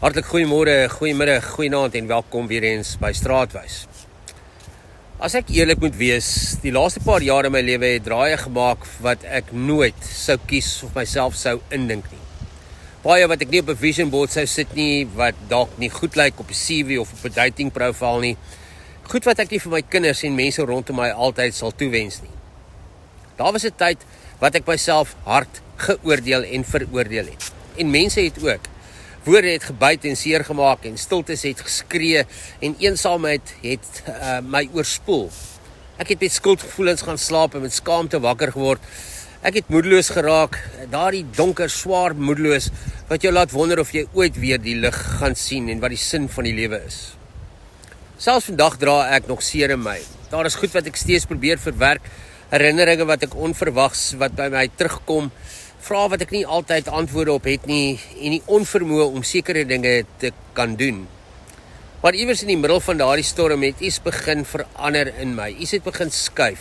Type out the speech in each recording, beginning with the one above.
Hartlik goeiemôre, goeiemiddag, goeienaand en welkom weer eens by Straatwys. As ek eerlik moet wees, die laaste paar jare in my lewe het draaie gemaak wat ek nooit sou kies of myself sou indink nie. Baie wat ek nie op 'n vision board sou sit nie, wat dalk nie goed lyk op 'n CV of op 'n dating profile nie. Goed wat ek nie vir my kinders en mense rondom my altyd sal toewens nie. Daar was 'n tyd wat ek myself hard geoordeel en veroordeel het. En mense het ook. Woorde het gebyt en seer gemaak en stiltes het geskree en eensaamheid het my oorspoel. Ek het met skuldgevoelens gaan slaap en met skaamte wakker geword. Ek het moedeloos geraak, daardie donker, swaar moedeloos wat jou laat wonder of jy ooit weer die lig gaan sien en wat die sin van die lewe is. Selfs vandag dra ek nog seer in my. Daar is goed wat ek steeds probeer verwerk, herinneringe wat ek onverwags wat by my terugkom, vrae wat ek nie altyd antwoorde op het nie en die onvermoë om sekere dinge te kan doen. Maar iewers in die middel van daardie storm het iets begin verander in my. Iets het begin skuif.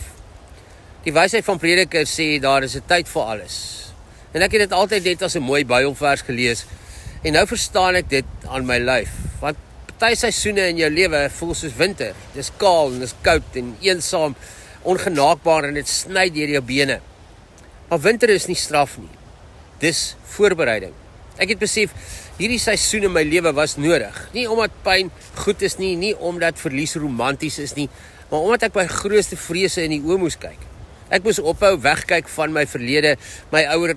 Die wysheid van Prediker sê daar is 'n tyd vir alles. En ek het dit altyd net as 'n mooi Bybelvers gelees en nou verstaan ek dit aan my lyf. Want party seisoene in jou lewe voel soos winter. Dis kaal en dis koud en eensaam, ongenaakbaar en dit sny deur jou bene. Maar winter is nie straf nie. Dis voorbereiding. Ek het besef, hierdie seisoen in my lewe was nodig. Nie omdat pyn goed is nie, nie omdat verlies romanties is nie, maar omdat ek my grootste vrese in die oë moes kyk. Ek moes ophou wegkyk van my verlede, my ouer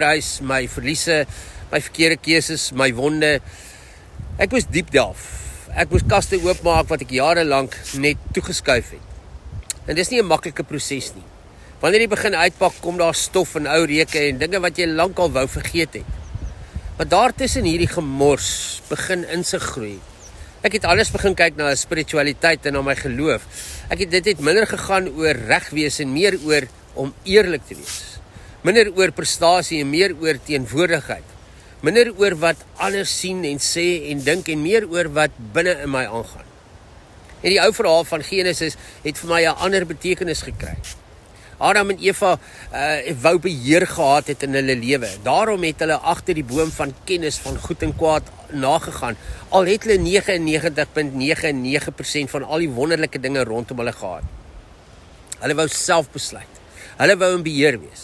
huis, my verliese, my verkeerde keuses, my wonde. Ek moes diep delf. Ek moes kaste oopmaak wat ek jare lank net toegeskuif het. En dis nie 'n maklike proses nie. Wanneer jy begin uitpak, kom daar stof en ou reuke en dinge wat jy lankal wou vergeet het. Maar daartussen hierdie gemors begin insig groei. Ek het alles begin kyk na spiritualiteit en na my geloof. Dit het minder gegaan oor reg wees en meer oor om eerlik te wees. Minder oor prestasie en meer oor teenwoordigheid. Minder oor wat anders sien en sê en dink en meer oor wat binne in my aangaan. En die ou verhaal van Genesis het vir my 'n ander betekenis gekry. Adam en Eva wou beheer gehad het in hulle lewe. Daarom het hulle agter die boom van kennis van goed en kwaad nagegaan. Al het hulle 99,99% van al die wonderlike dinge rondom hulle gehad. Hulle wou self besluit. Hulle wou in beheer wees.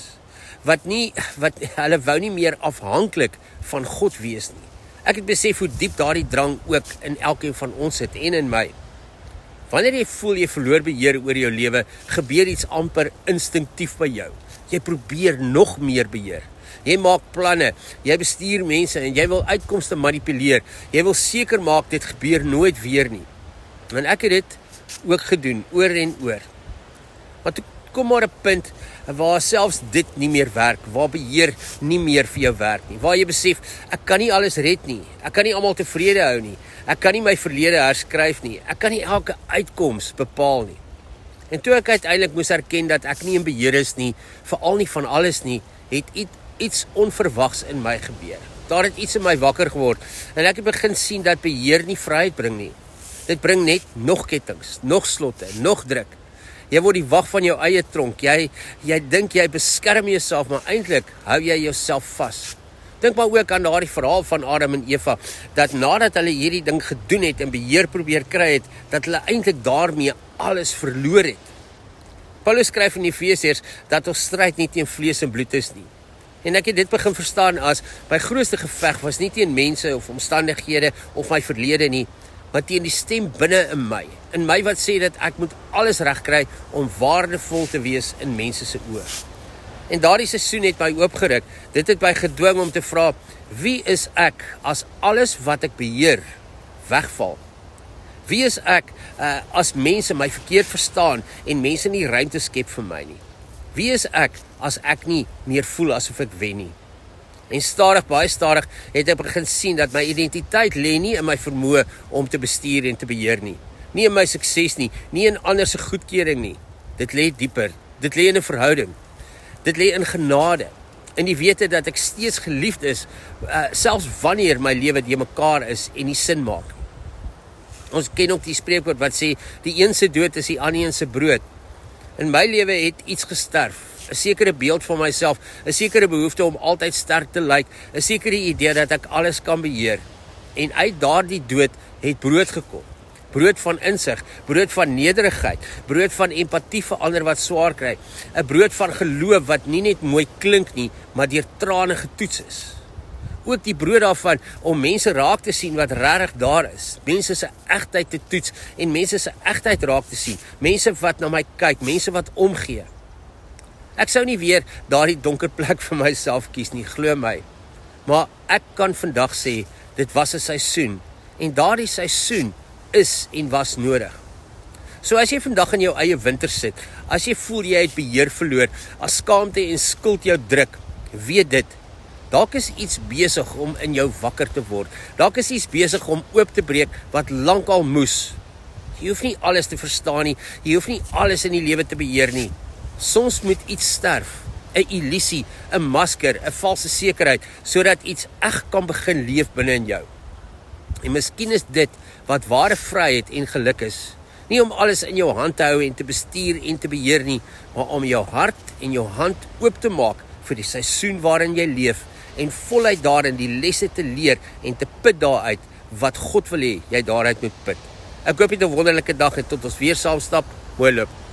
Hulle wou nie meer afhanklik van God wees nie. Ek het besef hoe diep daardie drang ook in elkeen van ons sit en in my. Wanneer jy voel jy verloor beheer oor jou lewe, gebeur iets amper instinktief by jou. Jy probeer nog meer beheer. Jy maak planne, jy bestuur mense en jy wil uitkomste manipuleer. Jy wil seker maak dit gebeur nooit weer nie. En ek het dit ook gedoen, oor en oor. Maar toe kom maar 'n punt waar selfs dit nie meer werk, waar beheer nie meer vir jou werk nie, waar jy besef, ek kan nie alles red nie, ek kan nie almal tevrede hou nie, ek kan nie my verlede herskryf nie, ek kan nie elke uitkoms bepaal nie. En toe ek uiteindelik moes erken dat ek nie in beheer is nie, veral nie van alles nie, het iets onverwags in my gebeur. Daar het iets in my wakker geword, en ek het begin sien dat beheer nie vryheid bring nie. Dit bring net nog kettinge, nog slotte, nog druk. Jy word die wag van jou eie tronk. Jy dink jy beskerm jouself, maar eintlik hou jy jouself vas. Dink maar ook aan daardie verhaal van Adam en Eva, dat nadat hulle hierdie ding gedoen het en beheer probeer kry het, dat hulle eintlik daarmee alles verloor het. Paulus skryf in Efesiërs dat ons stryd nie teen vlees en bloed is nie. En ek het dit begin verstaan as, my grootste geveg was nie teen mense of omstandighede of my verlede nie, maar teen die stem binne in my wat sê dat ek moet alles regkry om waardevol te wees in mense se oë. En daardie seisoen het my oopgeruk. Dit het my gedwing om te vra, wie is ek as alles wat ek beheer wegval? Wie is ek as mense my verkeerd verstaan en mense nie ruimte skep vir my nie? Wie is ek as ek nie meer voel asof ek wen nie? En stadig, baie stadig, het ek begin sien dat my identiteit lê nie in my vermoë om te bestuur en te beheer nie. Nie in my sukses nie, nie in ander se goedkeuring nie. Dit lê dieper. Dit lê in 'n verhouding. Dit lê in genade. In die wete dat ek steeds geliefd is, selfs wanneer my lewe de mekaar is en nie sin maak. Ons ken ook die spreekwoord wat sê, die een se dood is die ander een se brood. In my lewe het iets gesterf. 'n sekere beeld van myself, 'n sekere behoefte om altyd sterk te lyk, 'n sekere idee dat ek alles kan beheer. En uit daardie dood het brood gekom. Brood van insig, brood van nederigheid, brood van empatie vir ander wat swaar kry, 'n brood van geloof wat nie net mooi klink nie, maar deur trane getoets is. Ook die brood daarvan om mense raak te sien wat regtig daar is, mense se egtheid te toets en mense se egtheid raak te sien, mense wat na my kyk, mense wat omgee. Ek sou nie weer daardie donker plek vir myself kies nie, glo my. Maar ek kan vandag sê, dit was 'n seisoen en daardie seisoen is en was nodig. So as jy vandag in jou eie winter sit, as jy voel jy het beheer verloor, as skaamte en skuld jou druk, weet dit, dalk is iets besig om in jou wakker te word. Dalk is iets besig om oop te breek wat lankal moes. Jy hoef nie alles te verstaan nie, jy hoef nie alles in die lewe te beheer nie. Soms moet iets sterf, 'n illusie, 'n masker, 'n valse sekerheid, sodat iets eg kan begin leef binne in jou. En miskien is dit wat ware vryheid en geluk is. Nie om alles in jou hand te hou en te bestuur en te beheer nie, maar om jou hart en jou hand oop te maak vir die seisoen waarin jy leef en voluit daarin die lesse te leer en te put daaruit wat God wil hê jy daaruit moet put. Ek hoop jy het 'n wonderlike dag en tot ons weer saam stap. Mooi loop.